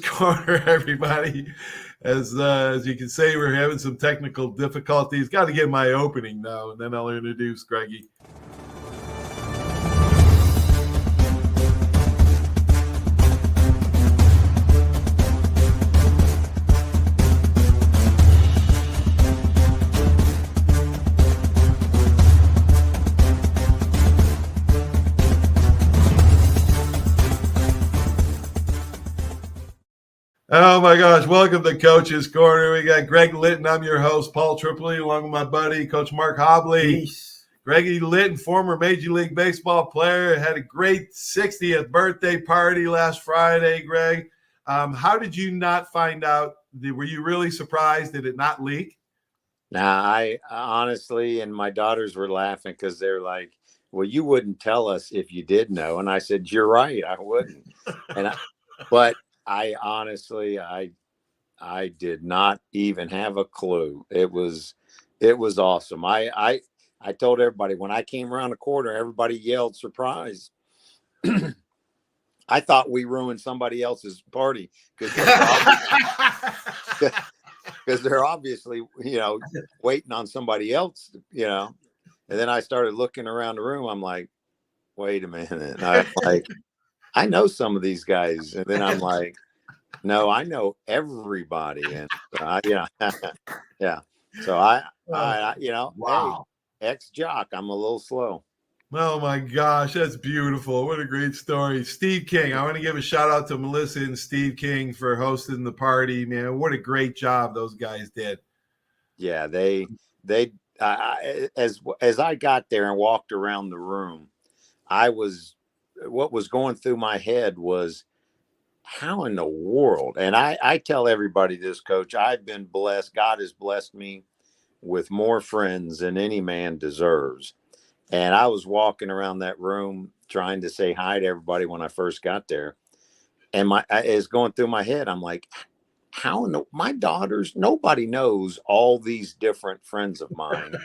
Corner, everybody. As you can see, we're having some technical difficulties. Got to get my opening now, and then I'll introduce Greggy. Oh my gosh, welcome to Coach's Corner. We got Greg Litton. I'm your host, Paul Tripoli, along with my buddy, Coach Mark Hobley. Peace. Greggy Litton, former Major League Baseball player, had a great 60th birthday party last Friday, Greg. How did you not find out? Were you really surprised? Did it not leak? Nah, I honestly, and my daughters were laughing because they're like, well, you wouldn't tell us if you did know. And I said, you're right, I wouldn't. But I honestly, I did not even have a clue. It was awesome. I told everybody when I came around the corner, everybody yelled surprise. I thought we ruined somebody else's party because they're obviously, waiting on somebody else, And then I started looking around the room. I'm like, wait a minute. I know some of these guys. And then I'm like, no, I know everybody. And yeah. So wow. Hey, ex-jock, I'm a little slow. Oh my gosh, that's beautiful. What a great story. Steve King. I want to give a shout out to Melissa and Steve King for hosting the party, man. What a great job those guys did. Yeah, they as I got there and walked around the room, what was going through my head was, how in the world? And I tell everybody this, Coach, I've been blessed. God has blessed me with more friends than any man deserves. And I was walking around that room trying to say hi to everybody when I first got there. And it's going through my head. I'm like, how in my daughters, nobody knows all these different friends of mine.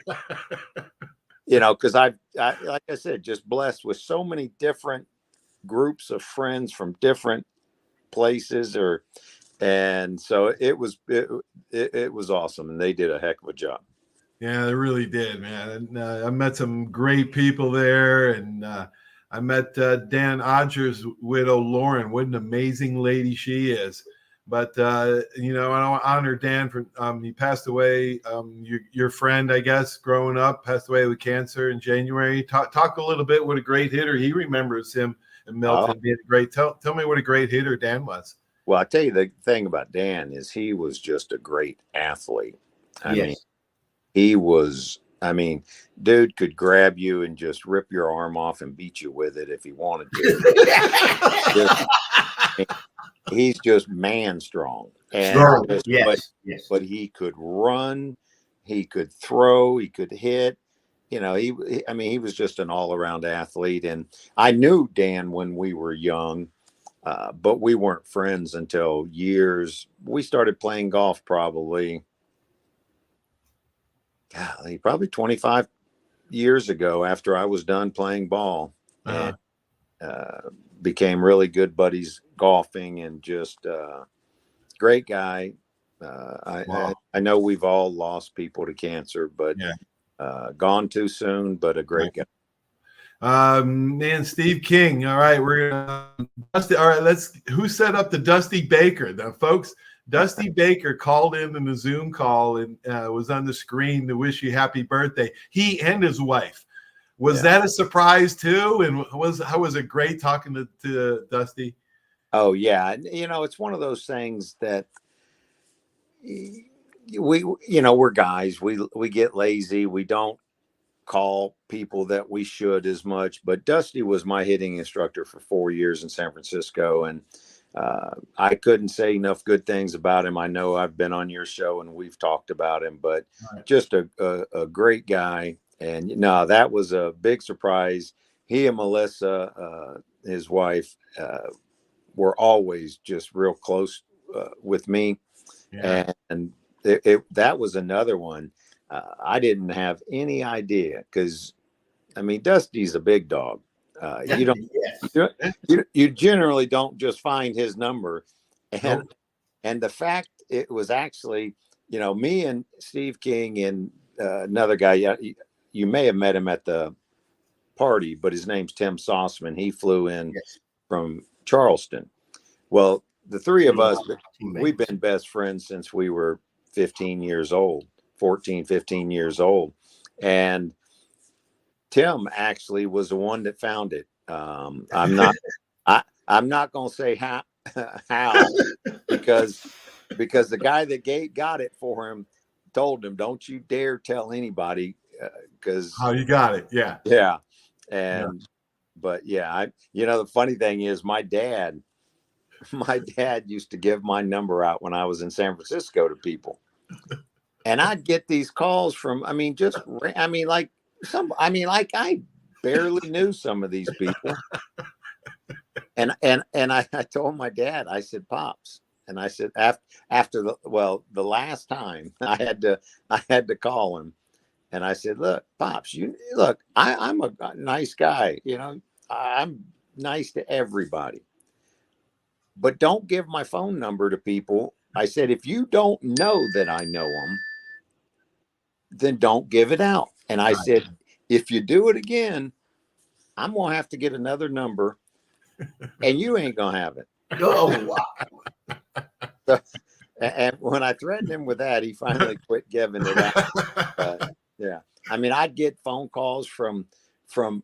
Because I like I said, just blessed with so many different groups of friends from different places, and so it was awesome, and they did a heck of a job. Yeah, they really did, man. And I met some great people there, and I met Dan Odger's widow, Lauren. What an amazing lady she is. But I want to honor Dan for he passed away. Your friend, I guess, growing up, passed away with cancer in January. Talk a little bit. What a great hitter. He remembers him in Milton being a great. Tell me what a great hitter Dan was. Well, I tell you, the thing about Dan is he was just a great athlete. I mean, dude could grab you and just rip your arm off and beat you with it if he wanted to. He's just man strong. But he could run, he could throw, he could hit. He was just an all-around athlete. And I knew Dan when we were young, but we weren't friends until years. We started playing golf probably 25 years ago after I was done playing ball. And became really good buddies golfing, and just great guy. Wow. I know we've all lost people to cancer, but gone too soon, but a great guy. Man, Steve King. All right, we're gonna Dusty. All right, who set up the Dusty Baker? Now, folks, Dusty Baker called in the Zoom call and was on the screen to wish you happy birthday. He and his wife. Was that a surprise too? And how was it great talking to Dusty? Oh yeah, it's one of those things that we're guys. We get lazy. We don't call people that we should as much. But Dusty was my hitting instructor for 4 years in San Francisco, and I couldn't say enough good things about him. I know I've been on your show and we've talked about him, but just a great guy. And that was a big surprise. He and Melissa, his wife, were always just real close with me. Yeah. And that was another one. I didn't have any idea because, Dusty's a big dog. You generally don't just find his number And Nope. and the fact it was actually, me and Steve King and another guy. Yeah, you may have met him at the party, but his name's Tim Sossman. He flew in Yes. from Charleston. Well, the three of us, Teammates. we've been best friends since we were 15 years old, 14, 15 years old. And Tim actually was the one that found it. I'm not going to say how, how because the guy that got it for him told him, "Don't you dare tell anybody," because How you got it? Yeah. yeah. And but yeah, the funny thing is my dad used to give my number out when I was in San Francisco to people. And I'd get these calls from, like I barely knew some of these people. And I told my dad, I said, "Pops," and I said, after the last time I had to call him, and I said, "Look, Pops, I'm a nice guy, I'm nice to everybody, but don't give my phone number to people." I said, "If you don't know that I know them, then don't give it out." And I said, "If you do it again, I'm going to have to get another number and you ain't going to have it." Oh, wow. So, and when I threatened him with that, he finally quit giving it out. Yeah. I'd get phone calls from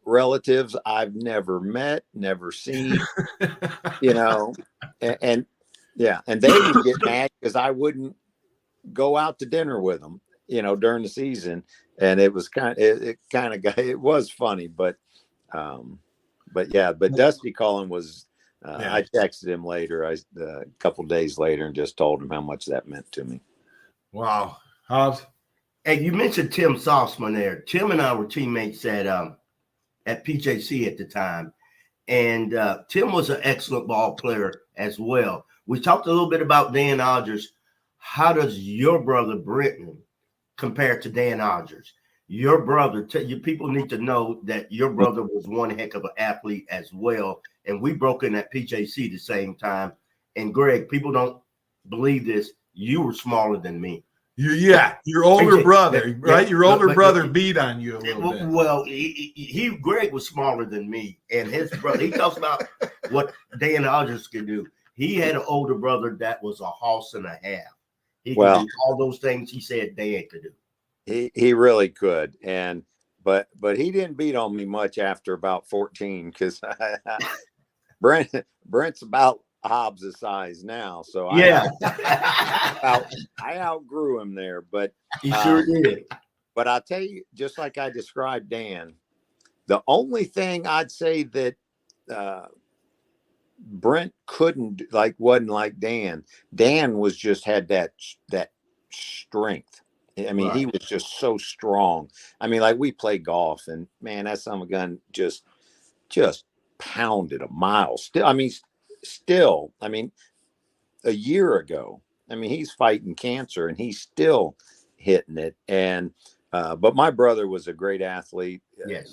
relatives I've never met, never seen, and yeah. And they would get mad because I wouldn't go out to dinner with them, during the season. And it was it was funny, but Dusty Cullen was, I texted him later, a couple days later, and just told him how much that meant to me. Wow. Hobbs? Hey, you mentioned Tim Sossman there. Tim and I were teammates at PJC at the time. And Tim was an excellent ball player as well. We talked a little bit about Dan Odgers. How does your brother Brenton compare to Dan Odgers? Your brother, you people need to know that your brother was one heck of an athlete as well. And we broke in at PJC the same time. And Greg, people don't believe this. You were smaller than me. Your older brother, right? Your older brother beat on you a little bit. Well, Greg was smaller than me, and his brother. He talks about what Dan Odgers could do. He had an older brother that was a horse and a half. He could do all those things he said Dan could do. He really could, but he didn't beat on me much after about 14 because Brent's about Hobbs' size now, so yeah, I outgrew him there, but he sure did. But I'll tell you, just like I described Dan, the only thing I'd say that Brent wasn't like Dan. Dan was just had that strength. He was just so strong. Like we play golf, and man, that son of a gun just pounded a mile. Still, a year ago, he's fighting cancer and he's still hitting it. And, but my brother was a great athlete. Yes.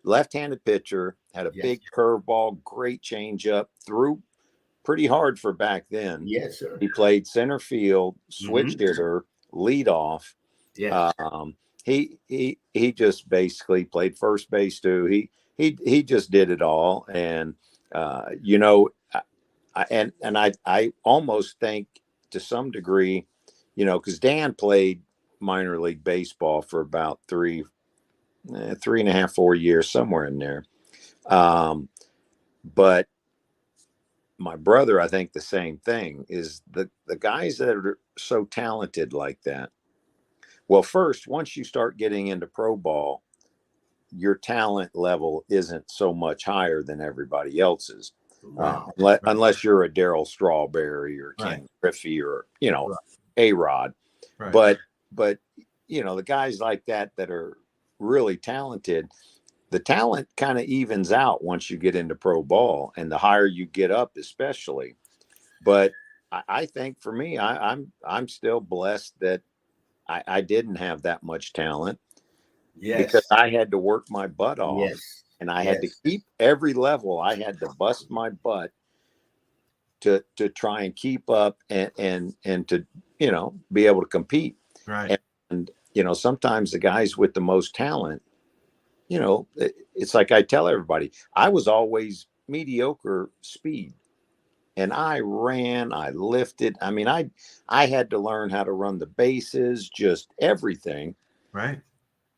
Left-handed pitcher, had a big curveball, great changeup, threw pretty hard for back then. Yes, sir. He played center field, switch hitter, lead off. Yes. He just basically played first base too. He just did it all. And, I almost think to some degree, because Dan played minor league baseball for about 3.5, 4 years, somewhere in there. But my brother, I think the same thing is the guys that are so talented like that. Well, first, once you start getting into pro ball, your talent level isn't so much higher than everybody else's. Wow. Unless you're a Darryl Strawberry or Ken Griffey or, A-Rod. Right. But, the guys like that are really talented, the talent kind of evens out once you get into pro ball and the higher you get up, especially. But I think for me, I'm still blessed that I didn't have that much talent. Yes. Because I had to work my butt off. Yes. And I had to keep every level. I had to bust my butt to try and keep up and to, you know, be able to compete. Right. And, you know, sometimes the guys with the most talent, you know, it's like I tell everybody, I was always mediocre speed. And I ran, I lifted. I mean, I had to learn how to run the bases, just everything. Right.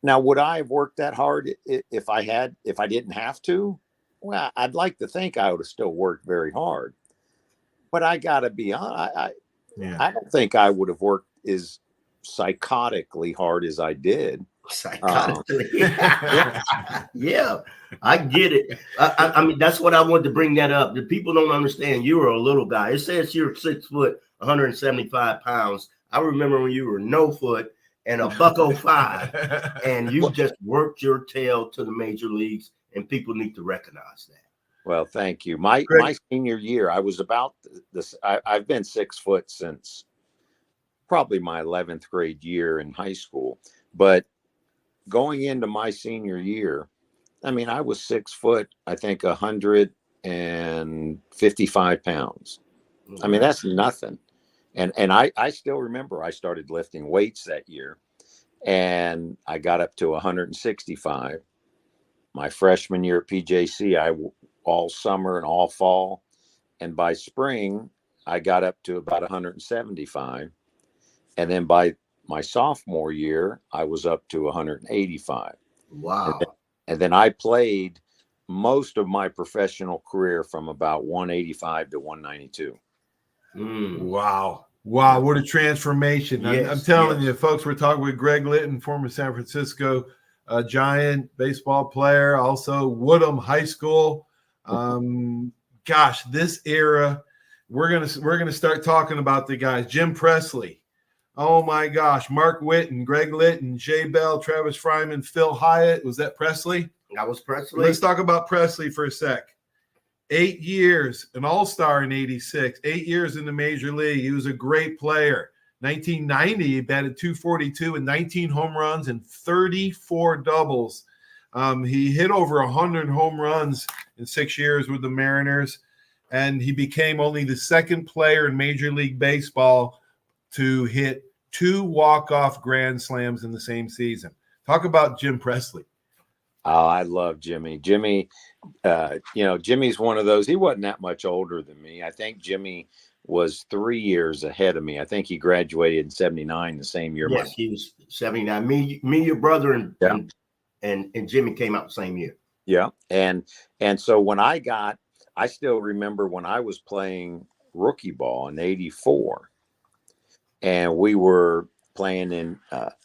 Now, would I have worked that hard if I didn't have to? Well, I'd like to think I would have still worked very hard. But I got to be honest, Yeah. I don't think I would have worked as psychotically hard as I did. Psychotically. Yeah, I get it. I mean, that's what I wanted to bring that up. The people don't understand you were a little guy. It says you're 6 foot, 175 pounds. I remember when you were no foot and a $105, and you just worked your tail to the major leagues, and people need to recognize that. Well, thank you. My senior year, I was about this. I've been 6 foot since probably my 11th grade year in high school. But going into my senior year, I mean, I was 6 foot, I think 155 pounds. I mean, that's nothing. And I still remember I started lifting weights that year, and I got up to 165. My freshman year at PJC, all summer and all fall. And by spring, I got up to about 175. And then by my sophomore year, I was up to 185. Wow. And then I played most of my professional career from about 185 to 192. Wow. Wow. What a transformation. Yes, I'm telling you, folks, we're talking with Greg Litton, former San Francisco Giant baseball player, also Woodham High School. Gosh, this era, we're gonna start talking about the guys. Jim Presley. Oh my gosh, Mark Whitten, Greg Litton, Jay Bell, Travis Fryman, Phil Hyatt. Was that Presley? That was Presley. Let's talk about Presley for a sec. 8 years, an all-star in 86, 8 years in the major league. He was a great player. 1990, he batted .242 and 19 home runs and 34 doubles. He hit over 100 home runs in 6 years with the Mariners, and he became only the second player in Major League Baseball to hit 2 walk-off grand slams in the same season. Talk about Jim Presley. Oh, I love Jimmy. Jimmy, you know, Jimmy's one of those. He wasn't that much older than me. I think Jimmy was 3 years ahead of me. I think he graduated in 79, the same year. Yes, he was 79. Me, your brother, and Jimmy came out the same year. Yeah. And so when I still remember when I was playing rookie ball in 84, and we were playing in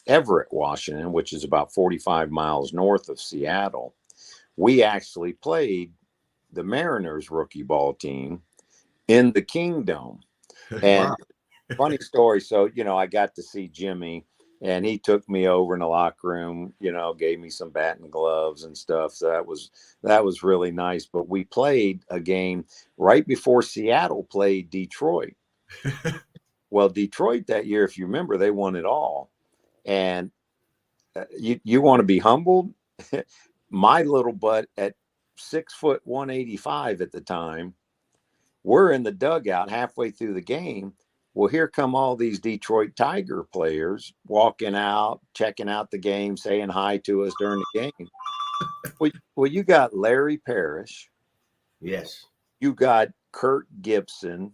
Everett, Washington, which is about 45 miles north of Seattle. We actually played the Mariners rookie ball team in the Kingdom. And Wow. Funny story. So, you know, I got to see Jimmy, and he took me over in the locker room, you know, gave me some batting gloves and stuff. So that was really nice. But we played a game right before Seattle played Detroit. Well, Detroit that year, if you remember, they won it all. And you want to be humbled? My little butt at 6 foot 185 at the time, we're in the dugout halfway through the game. Well, here come all these Detroit Tiger players walking out, checking out the game, saying hi to us during the game. Well, you got Larry Parrish. Yes. You got Kurt Gibson.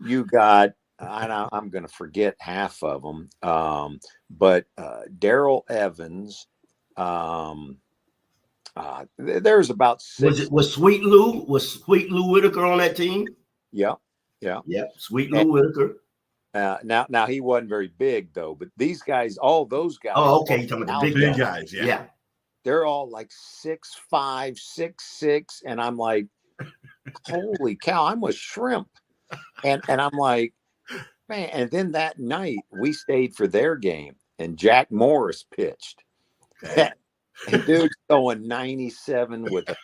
You got, I'm going to forget half of them, but Darrell Evans. There's about 6. Was Sweet Lou Whitaker on that team? Yeah. Sweet Lou Whitaker. Now he wasn't very big though, but these guys, all those guys. Oh, okay. You're talking about the big guys. Yeah. They're all like 6'5", 6'6", and I'm like, holy cow, I'm a shrimp. And I'm like, man. And then that night we stayed for their game, and Jack Morris pitched. And dude's going 97 with a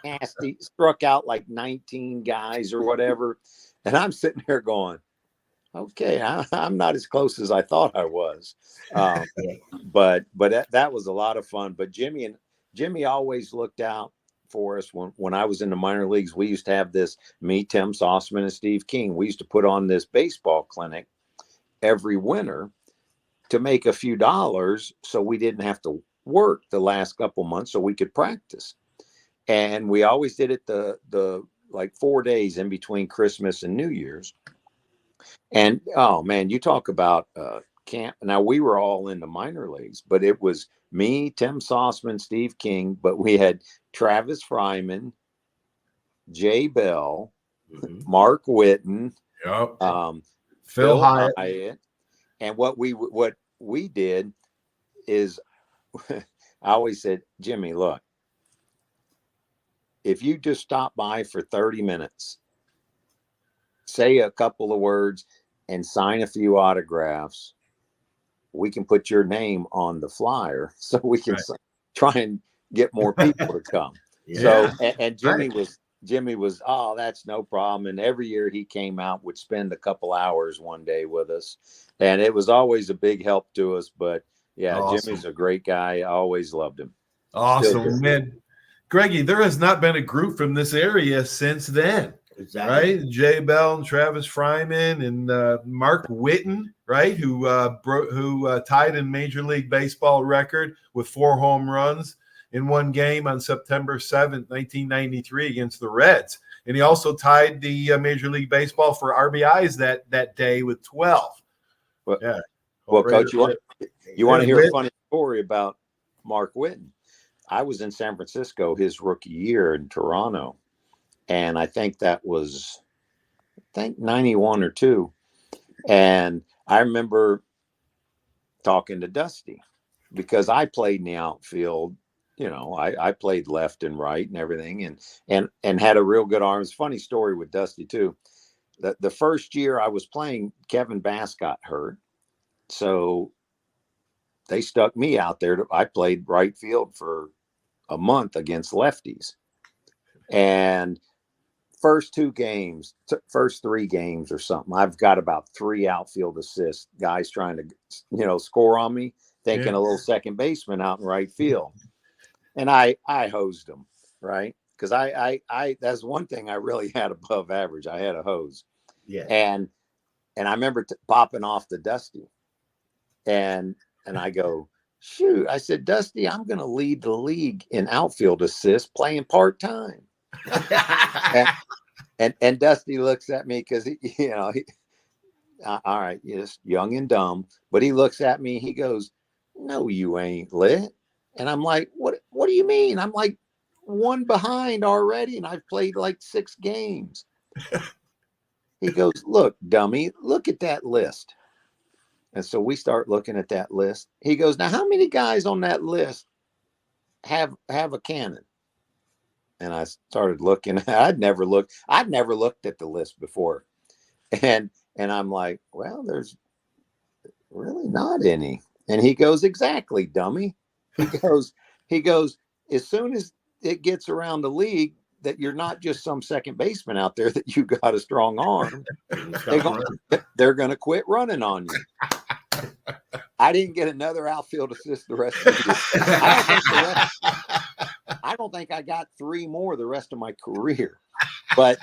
nasty, struck out like 19 guys or whatever. And I'm sitting there going, okay, I'm not as close as I thought I was. But that was a lot of fun. But Jimmy always looked out for us when I was in the minor leagues. We used to have this, me, Tim Sossman, and Steve King. We used to put on this baseball clinic every winter to make a few dollars so we didn't have to work the last couple months so we could practice. And we always did it the like 4 days in between Christmas and New Year's. And oh man, you talk about camp. Now we were all in the minor leagues, but it was me, Tim Sossman, Steve King, but we had Travis Fryman, Jay Bell, Mark Whitten, Phil Hyatt. And what we did is I always said, Jimmy, look, if you just stop by for 30 minutes, say a couple of words and sign a few autographs, we can put your name on the flyer so we can try and get more people to come. So, and Jimmy was, oh, that's no problem. And every year he came out, would spend a couple hours one day with us. And it was always a big help to us. But yeah, awesome. Jimmy's a great guy. I always loved him. Awesome, man. Greggy, there has not been a group from this area since then. Exactly. Right? Jay Bell and Travis Fryman and Mark Whitten, right? Who tied in Major League Baseball record with 4 home runs in one game on September 7th, 1993 against the Reds. And he also tied the Major League Baseball for RBIs that day with 12. Well, yeah. Well, Coach, you want to hear a funny story about Mark Whitten? I was in San Francisco his rookie year in Toronto. And I think that was, 91 or 2. And I remember talking to Dusty because I played in the outfield. You know, I played left and right and everything and had a real good arm. It's a funny story with Dusty too. The first year I was playing, Kevin Bass got hurt. So they stuck me out there. I played right field for a month against lefties. And first 3 games or something, I've got about 3 outfield assists, guys trying to, score on me, thinking a little second baseman out in right field. And I hosed them, right? Because I that's one thing I really had above average. I had a hose. Yeah. And I remember popping off to Dusty. And I go, shoot, I said, Dusty, I'm going to lead the league in outfield assists playing part-time. and Dusty looks at me because he all right, yes, young and dumb, but he looks at me, he goes, no, you ain't lit. And I'm like, what do you mean? I'm like 1 behind already, and I've played like 6 games. He goes, look, dummy, look at that list. And so we start looking at that list. He goes, now how many guys on that list have a cannon? And I started looking. I'd never looked at the list before. And I'm like, well, there's really not any. And he goes, exactly, dummy. He goes, as soon as it gets around the league that you're not just some second baseman out there, that you got a strong arm, they're going to quit running on you. I didn't get another outfield assist the rest of the year. I don't think I got 3 more the rest of my career. But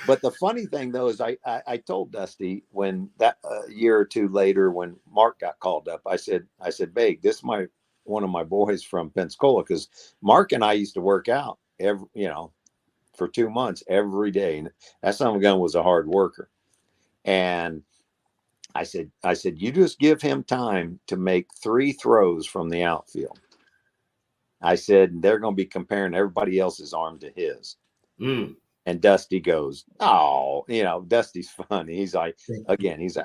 the funny thing though is I told Dusty when that a year or 2 later when Mark got called up, I said, Big, this is one of my boys from Pensacola, because Mark and I used to work out for 2 months every day. And that son of a gun was a hard worker. And I said, you just give him time to make 3 throws from the outfield. I said, they're going to be comparing everybody else's arm to his. And Dusty goes, oh, Dusty's funny. He's like,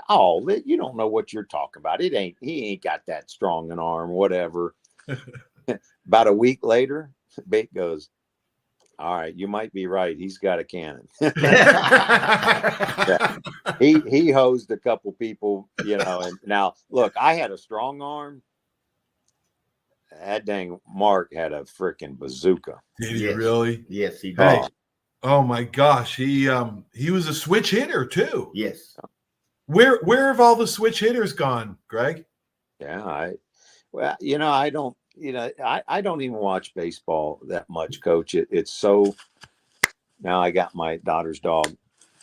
oh, you don't know what you're talking about. He ain't got that strong an arm, whatever. About a week later, Bate goes, all right, you might be right. He's got a cannon. Yeah. He hosed a couple people, and now look, I had a strong arm. That dang Mark had a freaking bazooka. Did he really? Yes, he did. Hey, oh my gosh, he was a switch hitter too. Yes. Where have all the switch hitters gone, Greg? Yeah, I I don't even watch baseball that much, Coach. It's so. Now I got my daughter's dog.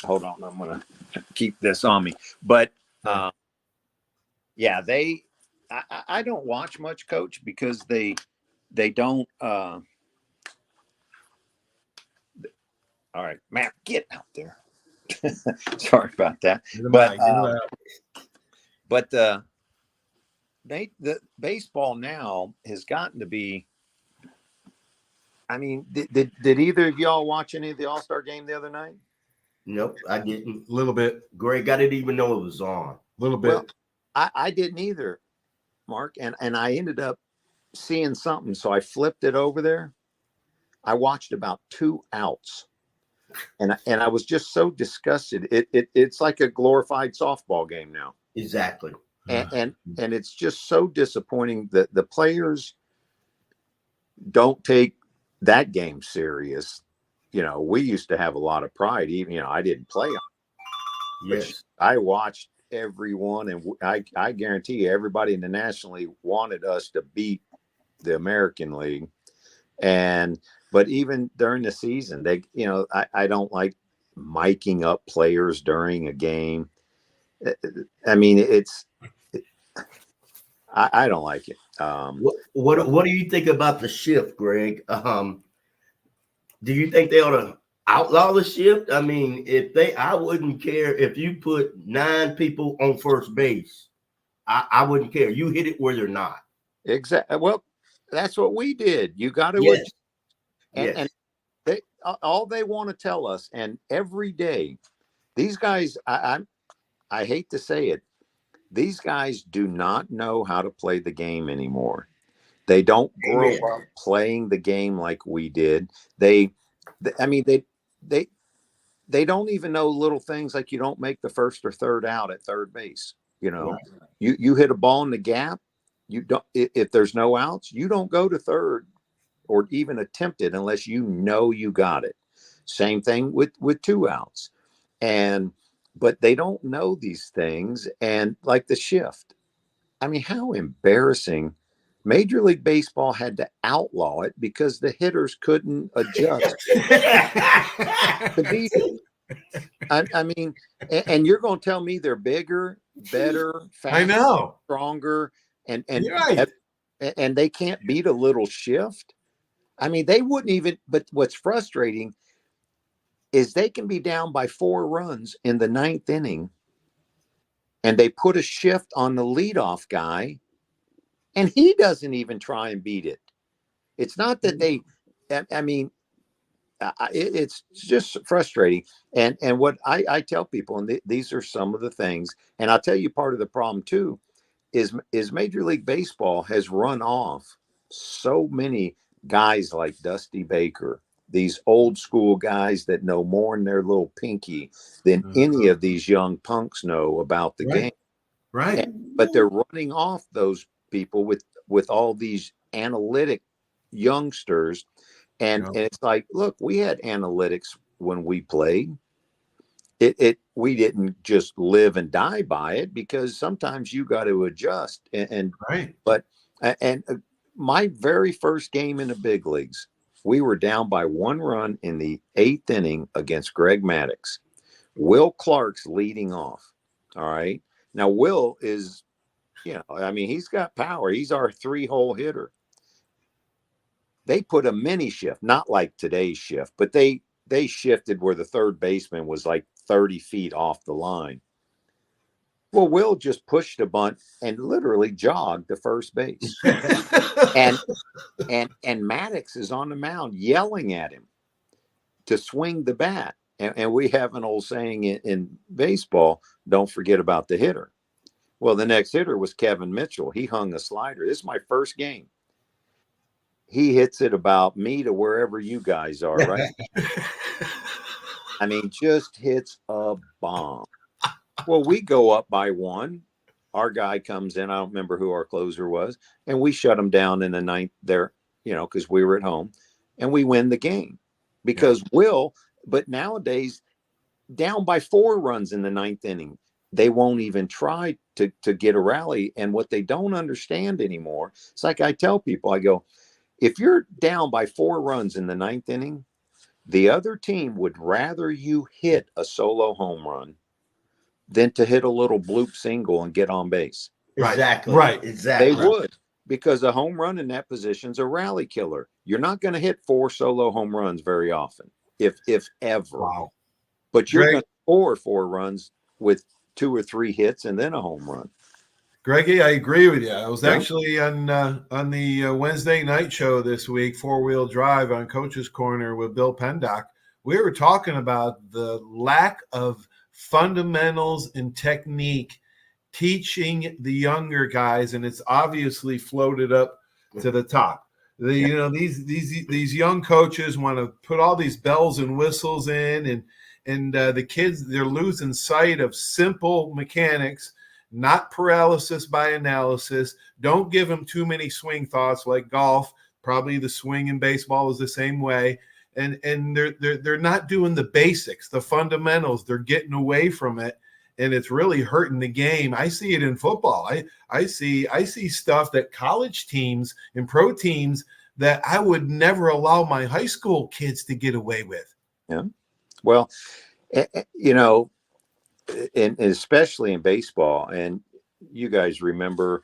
Hold on, I'm gonna keep this on me. But yeah, I don't watch much, Coach, because they don't. All right, Matt, get out there. Sorry about that. But the baseball now has gotten to be. I mean, did either of y'all watch any of the All-Star game the other night? Nope, I didn't. A little bit. Greg, I didn't even know it was on. A little bit. Well, I didn't either, Mark, and I ended up seeing something, so I flipped it over there. I watched about 2 outs, and I was just so disgusted. It's like a glorified softball game now. Exactly. And it's just so disappointing that the players don't take that game serious. We used to have a lot of pride. Even I didn't play them. Yes, I watched everyone, and I guarantee you, everybody in the National League wanted us to beat the American League. But even during the season, I don't like miking up players during a game. I mean, I don't like it. What do you think about the shift, Greg? Do you think they ought to outlaw the shift? I mean, I wouldn't care if you put 9 people on first base. I wouldn't care. You hit it where they're not. Exactly. Well, that's what we did. You got to, yes. And all they want to tell us, and every day, these guys, I hate to say it, these guys do not know how to play the game anymore. They don't grow up playing the game like we did. They don't even know little things like you don't make the first or third out at third base. Right. You hit a ball in the gap. You don't, if there's no outs, you don't go to third or even attempt it unless you got it. Same thing with 2 outs. But they don't know these things. And like the shift, I mean, how embarrassing. Major League Baseball had to outlaw it because the hitters couldn't adjust to beat it. I mean, and you're going to tell me they're bigger, better, faster, I know, stronger, and right. And they can't beat a little shift. I mean, they wouldn't even. But what's frustrating is they can be down by 4 runs in the 9th inning, and they put a shift on the leadoff guy, and he doesn't even try and beat it. It's not that they. I mean, it's just frustrating. And what I tell people, and these are some of the things, and I'll tell you part of the problem too, is Major League Baseball has run off so many guys like Dusty Baker, these old school guys that know more in their little pinky than any of these young punks know about the game. Right. But they're running off those people with all these analytic youngsters. And it's like, look, we had analytics when we played. We didn't just live and die by it because sometimes you got to adjust. But my very first game in the big leagues, we were down by 1 run in the 8th inning against Greg Maddux. Will Clark's leading off. All right. Now, Will is, I mean, he's got power. He's our 3-hole hitter. They put a mini shift, not like today's shift, but they shifted where the third baseman was like 30 feet off the line. Well, Will just pushed a bunt and literally jogged to first base. and Maddux is on the mound yelling at him to swing the bat. And we have an old saying in baseball, don't forget about the hitter. Well, the next hitter was Kevin Mitchell. He hung a slider. This is my first game. He hits it about me to wherever you guys are, right? I mean, just hits a bomb. Well, we go up by 1. Our guy comes in. I don't remember who our closer was. And we shut him down in the 9th there, because we were at home. And we win the game because but nowadays, down by 4 runs in the 9th inning, they won't even try to get a rally. And what they don't understand anymore, it's like I tell people, I go, if you're down by 4 runs in the 9th inning, the other team would rather you hit a solo home run than to hit a little bloop single and get on base. Exactly. Right. Exactly. They would, because a home run in that position is a rally killer. You're not going to hit 4 solo home runs very often, if ever. Wow. But you're Greg, going to score 4 runs with 2 or 3 hits and then a home run. Greggy, I agree with you. I was Yeah. actually on the Wednesday night show this week, 4-Wheel Drive on Coach's Corner with Bill Pendock. We were talking about the lack of fundamentals and technique teaching the younger guys, and it's obviously floated up to the top. These young coaches want to put all these bells and whistles in, and the kids, they're losing sight of simple mechanics, not paralysis by analysis. Don't give them too many swing thoughts like golf. Probably the swing in baseball is the same way. And they're not doing the basics, the fundamentals. They're getting away from it, and it's really hurting the game. I see it in football. I see stuff that college teams and pro teams that I would never allow my high school kids to get away with. Yeah. Well, you know, and especially in baseball, and you guys remember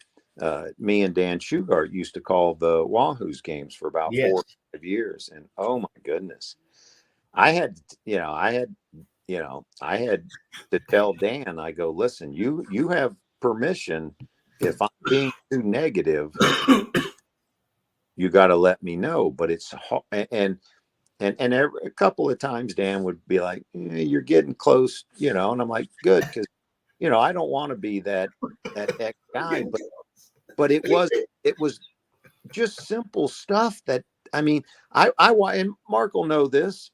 me and Dan Shugart used to call the Wahoos games for about 4 or 5 years, and oh my goodness, I had to tell Dan, I go, listen, you have permission. If I'm being too negative, you got to let me know. But it's and every, a couple of times Dan would be like, you're getting close, and I'm like, good, because I don't want to be that ex guy, but it was just simple stuff that, I mean, I and Mark will know this.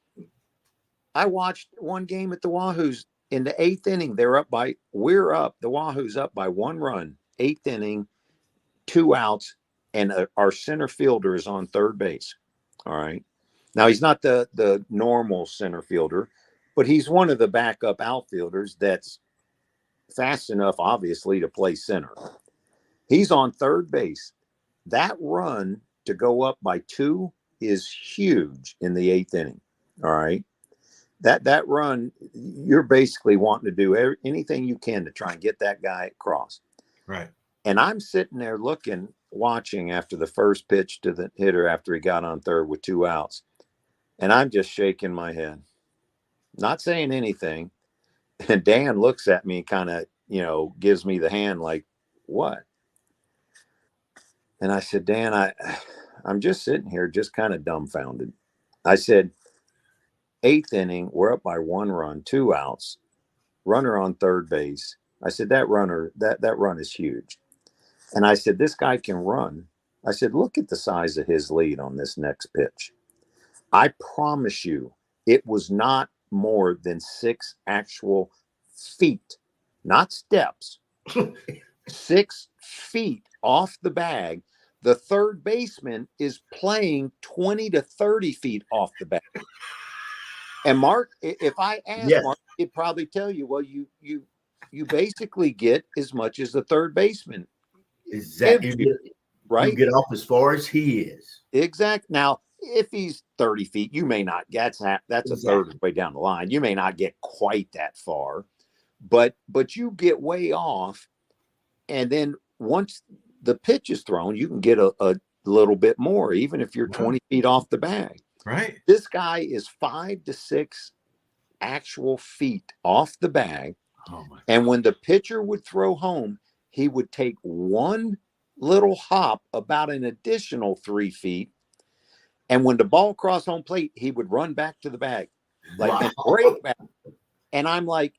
I watched one game at the Wahoos in the 8th inning. The Wahoos up by 1 run, 8th inning, 2 outs, and our center fielder is on third base. All right. Now, he's not the normal center fielder, but he's one of the backup outfielders that's fast enough, obviously, to play center. He's on third base. That run to go up by 2 is huge in the 8th inning. All right. That run, you're basically wanting to do anything you can to try and get that guy across. Right. And I'm sitting there watching after the first pitch to the hitter after he got on third with 2 outs. And I'm just shaking my head, not saying anything. And Dan looks at me and kind of, gives me the hand like, what? And I said, Dan, I'm just sitting here just kind of dumbfounded. I said, 8th inning, we're up by 1 run, 2 outs, runner on third base. I said, that run is huge. And I said, this guy can run. I said, look at the size of his lead on this next pitch. I promise you, it was not more than 6 actual feet, not steps, 6 feet off the bag. The third baseman is playing 20 to 30 feet off the bag. And Mark, if I asked Mark, he'd probably tell you, well, you basically get as much as the third baseman. Exactly. Right? You get off as far as he is. Exact. Now, if he's 30 feet, you may not. That's a third of the way down the line. You may not get quite that far, but you get way off. And then once the pitch is thrown, you can get a little bit more, even if you're 20 feet off the bag. Right. This guy is 5 to 6 actual feet off the bag. Oh my and when the pitcher would throw home, he would take one little hop about an additional 3 feet. And when the ball crossed home plate, he would run back to the bag, and break back. And I'm like,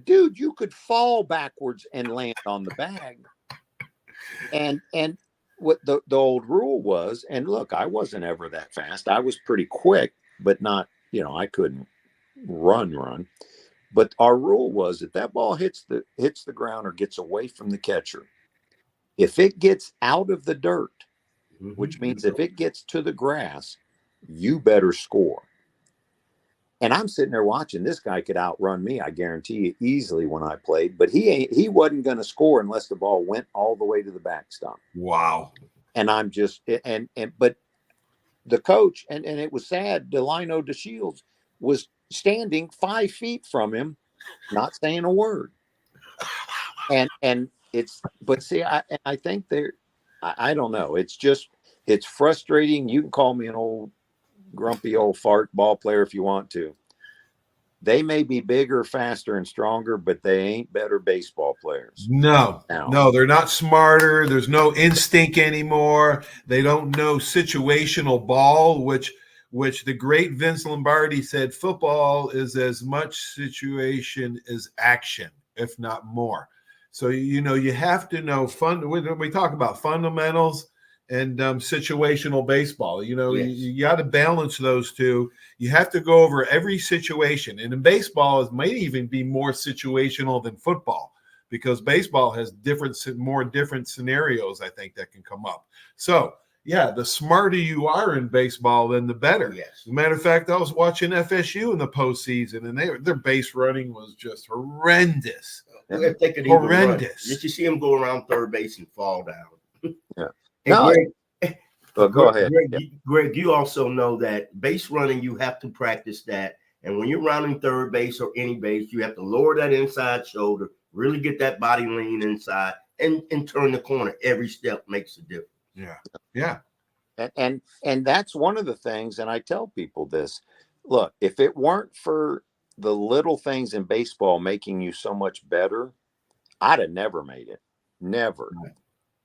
dude, you could fall backwards and land on the bag. And what the old rule was, and look, I wasn't ever that fast. I was pretty quick, but not, I couldn't run. But our rule was that ball hits the ground or gets away from the catcher. If it gets out of the dirt, which means if it gets to the grass, you better score. And I'm sitting there watching. This guy could outrun me, I guarantee you, easily when I played. But he wasn't going to score unless the ball went all the way to the backstop. Wow. And I'm just but the coach, and it was sad, Delino DeShields was standing 5 feet from him, not saying a word. And it's, but see, I think I don't know. It's frustrating. You can call me an old grumpy old fart ball player if you want to. They may be bigger, faster, and stronger, but they ain't better baseball players. No, they're not smarter. There's no instinct anymore. They don't know situational ball, which the great Vince Lombardi said, football is as much situation as action, if not more. So, you have to know we talk about fundamentals and situational baseball. Yes. You got to balance those two. You have to go over every situation. And in baseball, it might even be more situational than football, because baseball has more different scenarios, I think, that can come up. So, yeah, the smarter you are in baseball, then the better. Yes. As a matter of fact, I was watching FSU in the postseason, and their base running was just horrendous. If they could Horrendous. Even run. Did you see him go around third base and fall down? Yeah. No. Go ahead. Greg, you also know that base running, you have to practice that. And when you're rounding third base or any base, you have to lower that inside shoulder, really get that body lean inside, and turn the corner. Every step makes a difference. Yeah. And that's one of the things, and I tell people this. Look, if it weren't for the little things in baseball making you so much better, I'd have never made it. Never. Right.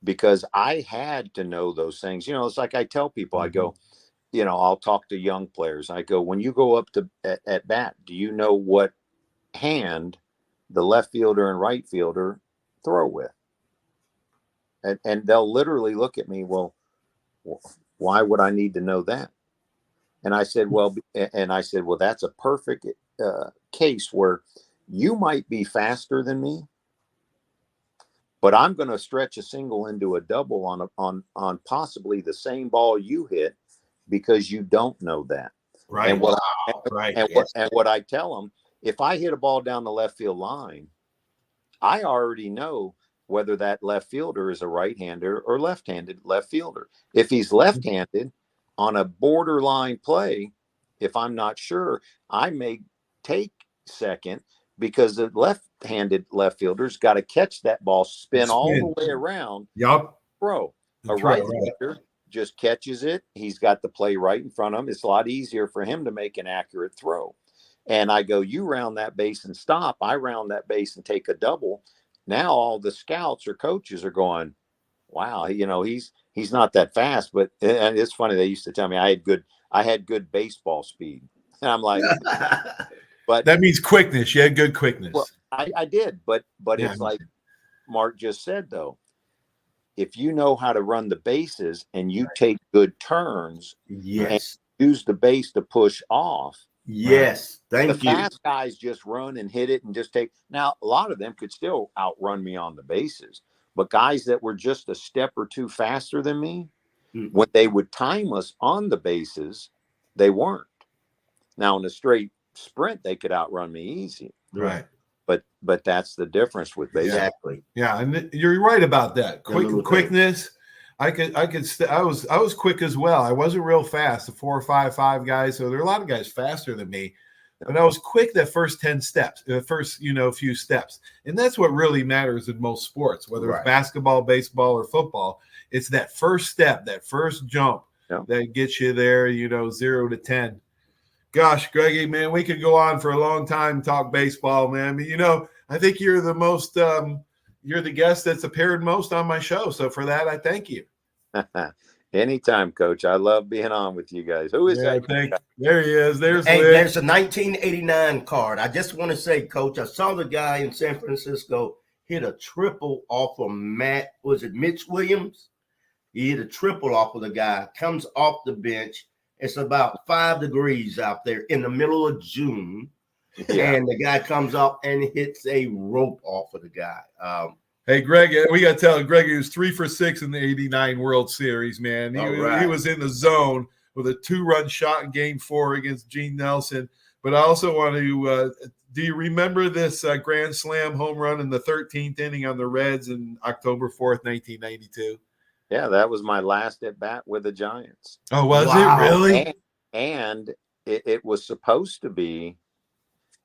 Because I had to know those things. It's like I tell people, I go, I'll talk to young players. I go, when you go up to at bat, do you know what hand the left fielder and right fielder throw with? And they'll literally look at me, well, why would I need to know that? And I said, well, that's a perfect case where you might be faster than me, but I'm going to stretch a single into a double on possibly the same ball you hit, because you don't know that. Right. And what I tell them, if I hit a ball down the left field line, I already know whether that left fielder is a right-hander or left-handed left fielder. If he's left-handed on a borderline play, if I'm not sure, I may take second, because the left-handed left fielder's got to catch that ball, spin all the way around, throw. A right-hander just catches it. He's got the play right in front of him. It's a lot easier for him to make an accurate throw. And I go, you round that base and stop. I round that base and take a double. Now all the scouts or coaches are going, wow, he's not that fast. But and it's funny, they used to tell me I had good baseball speed. And I'm like, but that means quickness. You had good quickness. Well, I did, but Yeah. It's like Mark just said, though, if you know how to run the bases and you take good turns, yes, and use the base to push off. Yes, thank you. The fast guys just run and hit it and just take. Now, a lot of them could still outrun me on the bases, but guys that were just a step or two faster than me, when they would time us on the bases, they weren't. Now, in a straight sprint, they could outrun me easy. Right. But that's the difference with baseball. Exactly. Yeah, and you're right about that. Quickness. I was quick as well. I wasn't real fast, the 4.55 guys. So there are a lot of guys faster than me, but I was quick that first 10 steps, the first, few steps. And that's what really matters in most sports, whether it's basketball, baseball, or football. It's that first step, that first jump that gets you there, 0 to 10. Gosh, Greggy, man, we could go on for a long time and talk baseball, man. But, I think you're the most you're the guest that's appeared most on my show. So for that, I thank you. Anytime, Coach. I love being on with you guys. Who is that? There he is. There's a 1989 card. I just want to say, Coach, I saw the guy in San Francisco hit a triple off of Mitch Williams? He hit a triple off of the guy, comes off the bench. It's about 5 degrees out there in the middle of June. Yeah. And the guy comes up and hits a rope off of the guy. Hey, Greg, we got to tell Greg he was 3 for 6 in the 89 World Series, man. He was in the zone with a 2-run shot in Game 4 against Gene Nelson. But I also want to. Do you remember this grand slam home run in the 13th inning on the Reds in October 4th, 1992? Yeah, that was my last at bat with the Giants. Oh, was Wow. it really? And it was supposed to be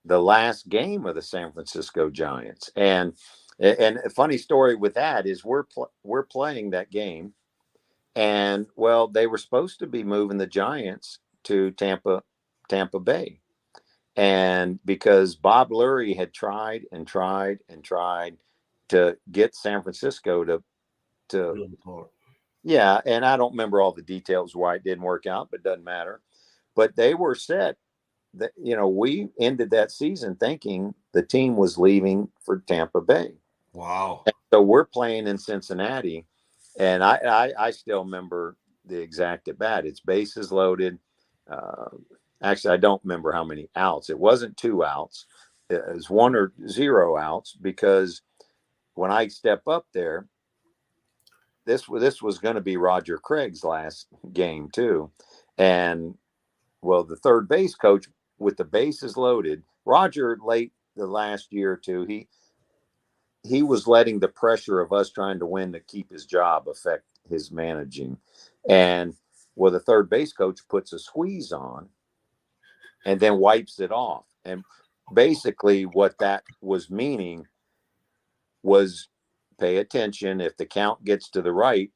the last game of the San Francisco Giants. And a funny story with that is we're playing that game, and well, they were supposed to be moving the Giants to Tampa Bay. And because Bob Lurie had tried and tried and tried to get San Francisco to yeah, and I don't remember all the details why it didn't work out, but it doesn't matter. But they were set that, we ended that season thinking the team was leaving for Tampa Bay. Wow. And so we're playing in Cincinnati, and I still remember the exact at bat. It's bases loaded. Actually, I don't remember how many outs. It wasn't 2 outs. It was 1 or 0 outs, because when I step up there, this was going to be Roger Craig's last game too. And well, the third base coach, with the bases loaded, Roger, late the last year or two, he was letting the pressure of us trying to win to keep his job affect his managing. And well, the third base coach puts a squeeze on and then wipes it off. And basically what that was meaning was, pay attention. If the count gets to the right,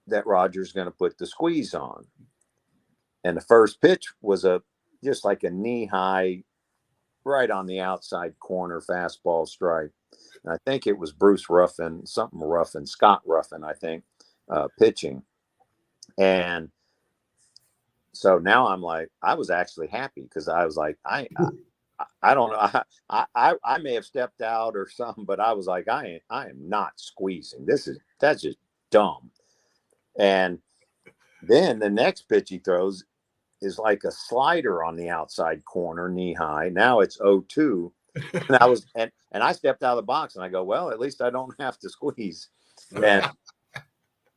that Roger's going to put the squeeze on. And the first pitch was just like a knee high, right on the outside corner fastball strike. And I think it was Bruce Ruffin, Scott Ruffin, I think, pitching. And so now I'm like, I was actually happy, because I was like, I don't know, I may have stepped out or something, but I was like, I am not squeezing. That's just dumb. And then the next pitch he throws is like a slider on the outside corner, knee high. Now it's 0-2. And I was, and I stepped out of the box and I go, well, at least I don't have to squeeze. And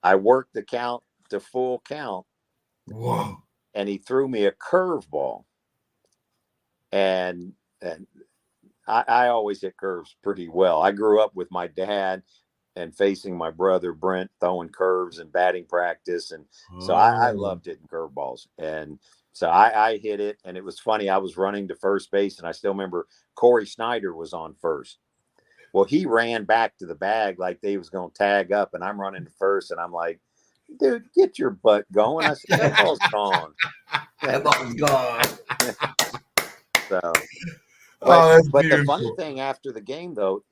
I worked the count to full count. Whoa. And he threw me a curveball. And I always hit curves pretty well. I grew up with my dad and facing my brother Brent throwing curves and batting practice. And so I loved hitting curveballs. And so I hit it, and it was funny. I was running to first base, and I still remember Corey Snyder was on first. Well, he ran back to the bag like they was going to tag up, and I'm running to first, and I'm like, dude, get your butt going. I said, that ball's gone. That ball's gone. So, but the funny thing after the game, though,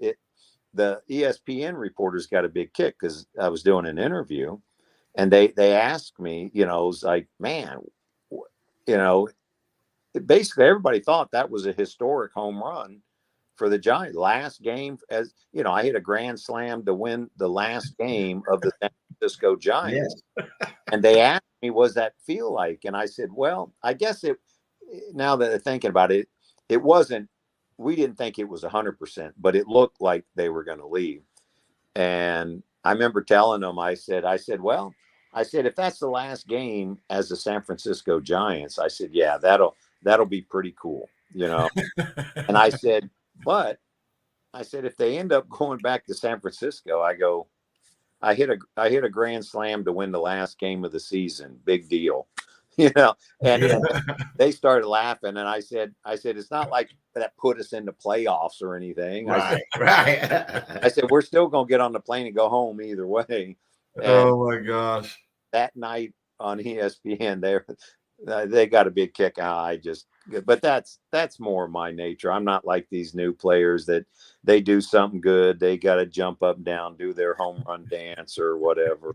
the ESPN reporters got a big kick, because I was doing an interview, and they asked me, it was like, man, basically everybody thought that was a historic home run for the Giants. Last game, as I hit a grand slam to win the last game of the San Francisco Giants. Yes. And they asked me, was that feel like? And I said, well, I guess now that they're thinking about it, it wasn't, we didn't think it was 100%, but it looked like they were going to leave. And I remember telling them, I said, if that's the last game as the San Francisco Giants, I said, yeah, that'll be pretty cool, And I said, if they end up going back to San Francisco, I hit a grand slam to win the last game of the season. Big deal, and they started laughing. And I said, it's not like that put us into playoffs or anything. Right. I said, we're still going to get on the plane and go home either way. And oh my gosh. That night on ESPN, they got a big kick out. But that's more my nature. I'm not like these new players that they do something good, they got to jump up and down, do their home run dance or whatever.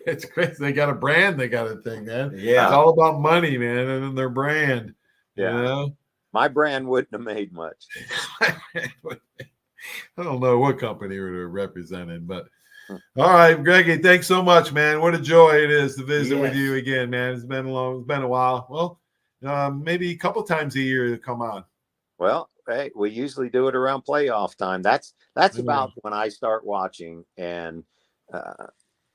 It's crazy. They got a brand, they got a thing, man. Yeah, it's all about money, man, and their brand. Yeah, my brand wouldn't have made much. I don't know what company would have represented, but. All right, Greggy, thanks so much, man. What a joy it is to visit with you again, man. It's been a while. Well, maybe a couple times a year to come on. Well, hey, we usually do it around playoff time. That's about when I start watching. And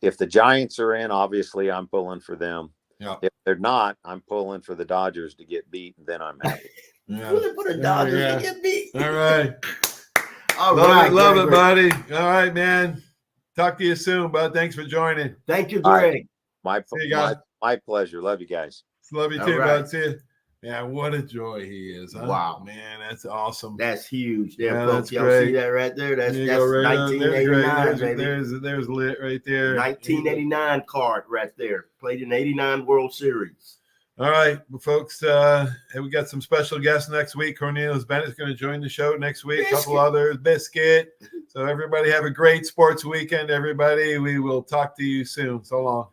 if the Giants are in, obviously I'm pulling for them. Yeah. If they're not, I'm pulling for the Dodgers to get beat, and then I'm happy. Yeah. Pulling for the Dodgers to get beat. All right. All Love right, it, love Greg, it, buddy. All right, man. Talk to you soon, bud. Thanks for joining. Thank you, All right. Greg. My pleasure. Love you guys. Love you All too, right. bud. See you. Yeah, what a joy he is. Huh? Wow. Man, that's awesome. That's huge. There, Yeah, folks. that's Y'all great. see that right there? That's There you go, right on. 1989, There's baby. there's lit right there. 1989 card right there. Played in '89 World Series. All right, well, folks. We got some special guests next week. Cornelius Bennett's going to join the show next week. A couple others, Biscuit. So everybody have a great sports weekend. Everybody, we will talk to you soon. So long.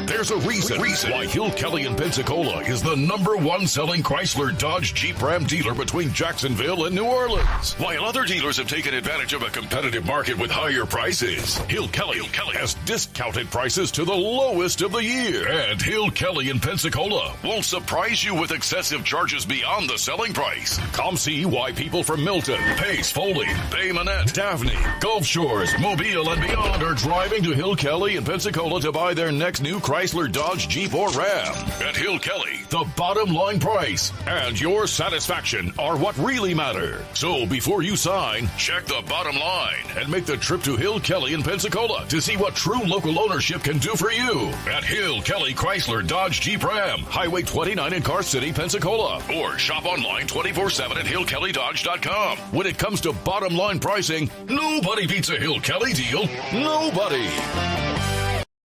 There's a reason why Hill Kelly in Pensacola is the #1 selling Chrysler Dodge Jeep Ram dealer between Jacksonville and New Orleans. While other dealers have taken advantage of a competitive market with higher prices, Hill Kelly has discounted prices to the lowest of the year. And Hill Kelly in Pensacola won't surprise you with excessive charges beyond the selling price. Come see why people from Milton, Pace, Foley, Bay Minette, Daphne, Gulf Shores, Mobile, and beyond are driving to Hill Kelly in Pensacola to buy their next new Chrysler, Dodge, Jeep, or Ram. At Hill Kelly, the bottom line price and your satisfaction are what really matter. So before you sign, check the bottom line and make the trip to Hill Kelly in Pensacola to see what true local ownership can do for you. At Hill Kelly Chrysler, Dodge, Jeep, Ram, Highway 29 in Car City, Pensacola. Or shop online 24/7 at hillkellydodge.com. When it comes to bottom line pricing, nobody beats a Hill Kelly deal. Nobody.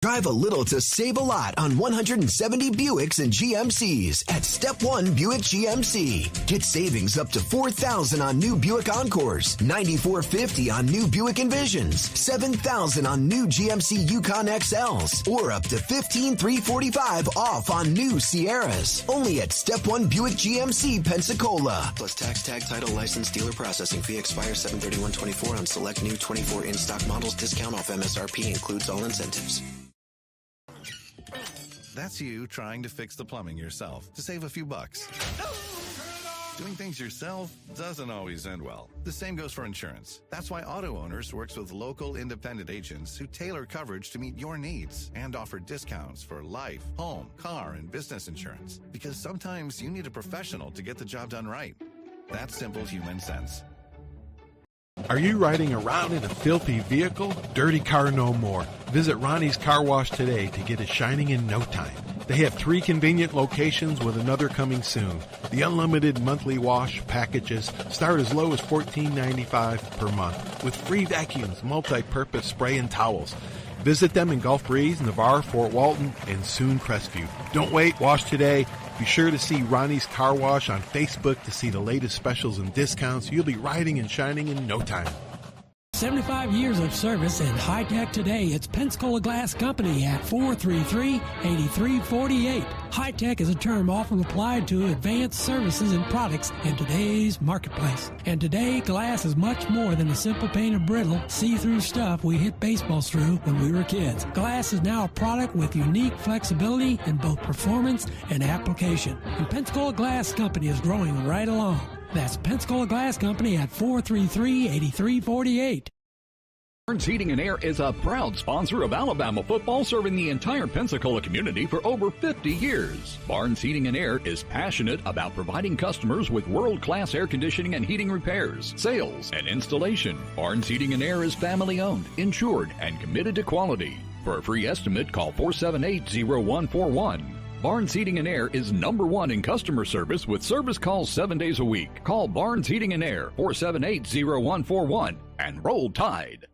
Drive a little to save a lot on 170 Buicks and GMCs at Step 1 Buick GMC. Get savings up to $4,000 on new Buick Encores, $9,450 on new Buick Envisions, $7,000 on new GMC Yukon XLs, or up to $15,345 off on new Sierras. Only at Step 1 Buick GMC, Pensacola. Plus tax, tag, title, license, dealer processing fee expires 7/31/24 on select new 24 in-stock models. Discount off MSRP includes all incentives. That's you trying to fix the plumbing yourself to save a few bucks. Doing things yourself doesn't always end well. The same goes for insurance. That's why Auto Owners works with local independent agents who tailor coverage to meet your needs and offer discounts for life, home, car, and business insurance. Because sometimes you need a professional to get the job done right. That's simple human sense. Are you riding around in a filthy vehicle? Dirty car no more. Visit Ronnie's Car Wash today to get it shining in no time. They have 3 convenient locations with another coming soon. The unlimited monthly wash packages start as low as $14.95 per month with free vacuums, multi-purpose spray, and towels. Visit them in Gulf Breeze, Navarre, Fort Walton, and soon Crestview. Don't wait, wash today. Be sure to see Ronnie's Car Wash on Facebook to see the latest specials and discounts. You'll be riding and shining in no time. 75 years of service in high tech today. It's Pensacola Glass Company at 433-8348. High tech is a term often applied to advanced services and products in today's marketplace. And today, glass is much more than the simple painted brittle, see-through stuff we hit baseballs through when we were kids. Glass is now a product with unique flexibility in both performance and application. And Pensacola Glass Company is growing right along. That's Pensacola Glass Company at 433-8348. Barnes Heating and Air is a proud sponsor of Alabama football, serving the entire Pensacola community for over 50 years. Barnes Heating and Air is passionate about providing customers with world-class air conditioning and heating repairs, sales, and installation. Barnes Heating and Air is family-owned, insured, and committed to quality. For a free estimate, call 478-0141. Barnes Heating and Air is #1 in customer service with service calls 7 days a week. Call Barnes Heating and Air 478-0141 and roll Tide.